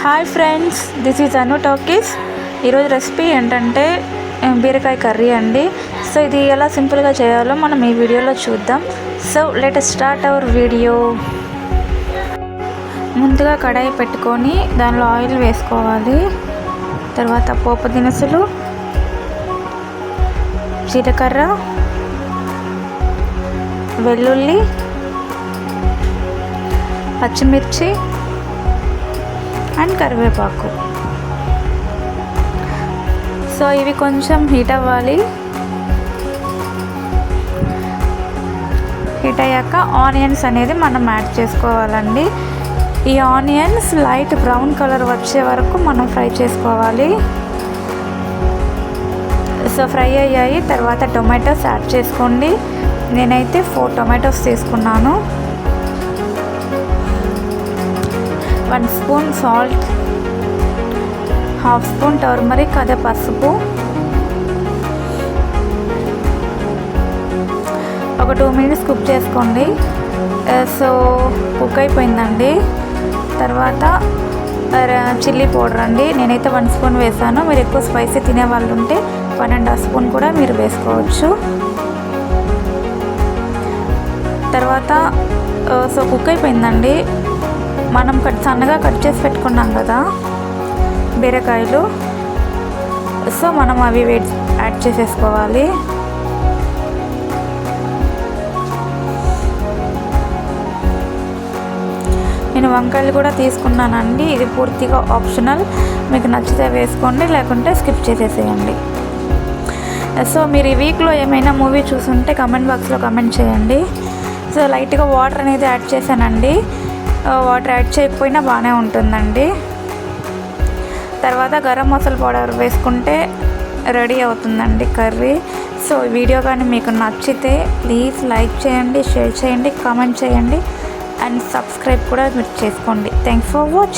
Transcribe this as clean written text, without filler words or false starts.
Hi friends, this is Anu talkies. ఈరోజు recipe ఏంటంటే బీరకాయ కర్రీ అండి. సో ఇది ఎలా సింపుల్గా చేయాలో మనం ఈ వీడియోలో చూద్దాం. So let us start our video. ముందుగా కడాయి పెట్టుకొని దానిలో ఆయిల్ వేసుకోవాలి. తర్వాత పోపు దినుసులు, జీలకర్ర, వెల్లుల్లి, పచ్చిమిర్చి అండ్ కరివేపాకు. సో ఇవి కొంచెం హీట్ అవ్వాలి. హీట్ అయ్యాక ఆనియన్స్ అనేది మనం యాడ్ చేసుకోవాలండి. ఈ ఆనియన్స్ లైట్ బ్రౌన్ కలర్ వచ్చే వరకు మనం ఫ్రై చేసుకోవాలి. సో ఫ్రై అయ్యాయి. తర్వాత టొమాటోస్ యాడ్ చేసుకోండి. నేనైతే 4 టొమాటోస్ తీసుకున్నాను. 1 స్పూన్ సాల్ట్, 1/2 స్పూన్ టర్మరిక్ అదే పసుపు, ఒక 2 మినిట్స్ కుక్ చేసుకోండి. సో కుక్ అయిపోయిందండి. తర్వాత చిల్లీ పౌడర్ అండి, నేనైతే 1 స్పూన్ వేసాను. మీరు ఎక్కువ స్పైసీ తినే వాళ్ళు ఉంటే 1.5 స్పూన్ కూడా మీరు వేసుకోవచ్చు. తర్వాత సో కుక్ అయిపోయిందండి. మనం సన్నగా కట్ చేసి పెట్టుకున్నాం కదా బీరకాయలు, సో మనం అవి యాడ్ చేసేసుకోవాలి. నేను వంకాయలు కూడా తీసుకున్నానండి. ఇది పూర్తిగా ఆప్షనల్, మీకు నచ్చితే వేసుకోండి, లేకుంటే స్కిప్ చేసేసేయండి. సో మీరు ఈ వీక్లో ఏమైనా మూవీ చూసుంటే కమెంట్ బాక్స్లో కమెంట్ చేయండి. సో లైట్గా వాటర్ అనేది యాడ్ చేశానండి. వాటర్ యాడ్ చేయకపోయినా బాగానే ఉంటుందండి. తర్వాత గరం మసాలా పౌడర్ వేసుకుంటే రెడీ అవుతుందండి కర్రీ. సో వీడియో కానీ మీకు నచ్చితే ప్లీజ్ లైక్ చేయండి, షేర్ చేయండి, కామెంట్ చేయండి అండ్ సబ్స్క్రైబ్ కూడా మీరు చేసుకోండి. Thanks for watching.